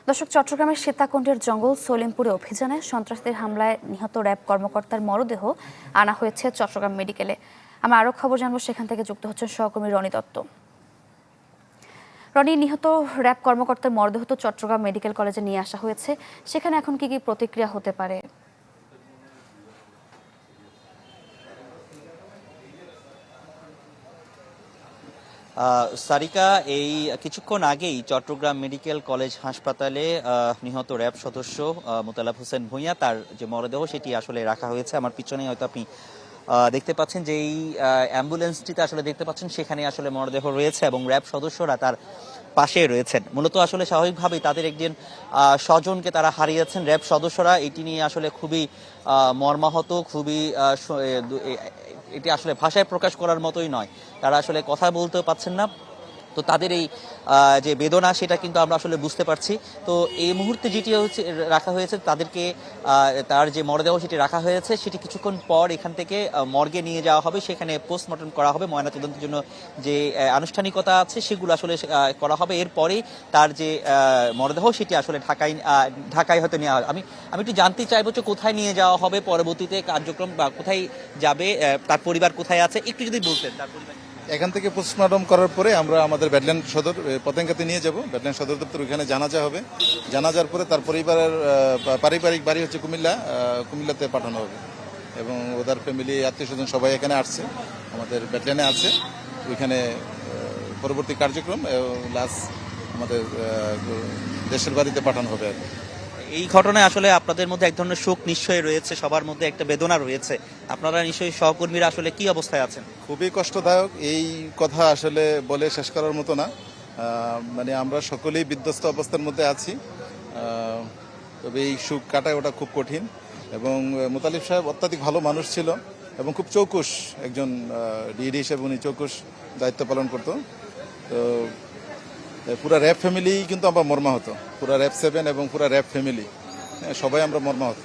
দর্শক, চট্টগ্রামের সীতাকুণ্ডের জঙ্গল সলিমপুরে অভিযানে সন্ত্রাসীদের হামলায় নিহত র্যাব কর্মকর্তার মরদেহ আনা হয়েছে চট্টগ্রাম মেডিকেলে। আমরা আরও খবর জানবো, সেখান থেকে যুক্ত হচ্ছেন সহকর্মী রনি দত্ত। রনি, নিহত র্যাব কর্মকর্তার মরদেহ তো চট্টগ্রাম মেডিকেল কলেজে নিয়ে আসা হয়েছে, সেখানে এখন কি কি প্রতিক্রিয়া হতে পারে? সারিকা, এই কিছুক্ষণ আগেই চট্টগ্রাম মেডিকেল কলেজ হাসপাতালে নিহত র্যাব সদস্য মোতালাব হোসেন ভূঁইয়া তার যে মরদেহ সেটি আসলে রাখা হয়েছে। আমার পিছনে হয়তো আপনি দেখতে পাচ্ছেন যে এই অ্যাম্বুলেন্সটিতে আসলে দেখতে পাচ্ছেন সেখানে আসলে মরদেহ রয়েছে এবং র্যাব সদস্যরা তার পাশে রয়েছেন। মূলত আসলে স্বাভাবিকভাবেই তাদের একজন স্বজনকে তারা হারিয়েছেন। র্যাব সদস্যরা এটি নিয়ে আসলে খুবই মর্মাহত, খুবই এটি আসলে ভাষায় প্রকাশ করার মতোই নয়। তারা আসলে কথা বলতেও পাচ্ছেন না। তো তাদের এই যে বেদনা সেটা কিন্তু আমরা আসলে বুঝতে পারছি। তো এই মুহূর্তে যেটি হচ্ছে রাখা হয়েছে তাদেরকে, তার যে মরদেহ সেটি রাখা হয়েছে সেটি কিছুক্ষণ পর এখান থেকে মর্গে নিয়ে যাওয়া হবে, সেখানে পোস্টমর্টম করা হবে। ময়নাতদন্তের জন্য যে আনুষ্ঠানিকতা আছে সেগুলো আসলে করা হবে। এরপরেই তার যে মরদেহ সেটি আসলে ঢাকায় হয়তো নেওয়া হবে। আমি একটু জানতে চাইবো যে কোথায় নিয়ে যাওয়া হবে পরবর্তীতে কার্যক্রম, বা কোথায় যাবে, তার পরিবার কোথায় আছে একটু যদি বলতেন। তার পরিবার এখান থেকে পোস্টমর্টম করার পরে আমরা আমাদের ব্যাডল্যান্ড সদর পতেঙ্গাতে নিয়ে যাব। ব্যাডল্যান্ড সদর দপ্তর, ওইখানে জানাজা হবে। জানাজার পরে তার পরিবারের পারিবারিক বাড়ি হচ্ছে কুমিল্লাতে পাঠানো হবে এবং ওদের ফ্যামিলি আত্মীয় স্বজন সবাই এখানে আসছে, আমাদের ব্যাডল্যান্ডে আছে। ওইখানে পরবর্তী কার্যক্রম লাস্ট আমাদের দেশের বাড়িতে পাঠানো হবে আর কি। এই ঘটনায় আসলে আপনাদের মধ্যে এক ধরনের শোক নিশ্চয়ই রয়েছে, সবার মধ্যে একটা বেদনা রয়েছে। আপনারা নিশ্চয়ই সহকর্মীরা আসলে কি অবস্থায় আছেন? খুবই কষ্টদায়ক, এই কথা আসলে বলে শেষ করার মতো না। মানে আমরা সকলেই বিধ্বস্ত অবস্থার মধ্যে আছি। তবে এই সুখ কাটায় ওটা খুব কঠিন। এবং মোতালিব সাহেব অত্যাধিক ভালো মানুষ ছিল এবং খুব চৌকুশ একজন ডিডি হিসেবে উনি চৌকুশ দায়িত্ব পালন করতো। তো পুরা র্যাব ফ্যামিলি কিন্তু আমরা মর্মাহত, পুরা র্যাব 7 এবং পুরা র্যাব ফ্যামিলি সবাই আমরা মর্মাহত।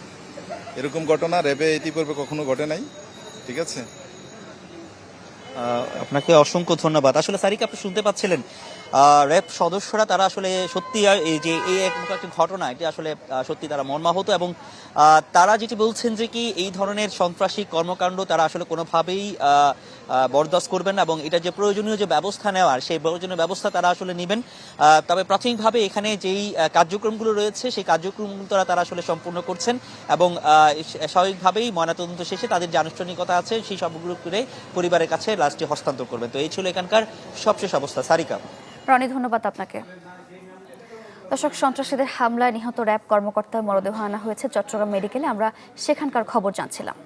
এরকম ঘটনা র্যাবে ইতিপূর্বে কখনো ঘটে নাই। ঠিক আছে, আপনাকে অসংখ্য ধন্যবাদ। আসলে সারিকা, আপনি শুনতে পাচ্ছিলেন র্যাব সদস্যরা তারা আসলে সত্যি এই যে এই একটা ঘটনা, এটি আসলে সত্যি তারা মর্মাহত এবং তারা যেটি বলছেন যে কি এই ধরনের সন্ত্রাসী কর্মকাণ্ড তারা আসলে কোনোভাবেই বরদাস্ত করবেন না এবং এটা যে প্রয়োজনীয় যে ব্যবস্থা নেওয়ার সেই প্রয়োজনীয় ব্যবস্থা তারা আসলে নেবেন। তবে প্রাথমিকভাবে এখানে যেই কার্যক্রমগুলো রয়েছে সেই কার্যক্রমগুলো তারা আসলে সম্পূর্ণ করছেন এবং স্বাভাবিকভাবেই ময়নাতদন্ত শেষে তাদের যে আনুষ্ঠানিকতা আছে সেই সবগুলো করে পরিবারের কাছে লাশটি হস্তান্তর করবেন। তো এই ছিল এখানকার সবশেষ অবস্থা। সারিকা। রনি, ধন্যবাদ আপনাকে। দর্শক, সন্ত্রাসীদের হামলায় নিহত র্যাব কর্মকর্তার মরদেহ আনা হয়েছে চট্টগ্রাম মেডিকেলে। আমরা সেখানকার খবর জানছিলাম।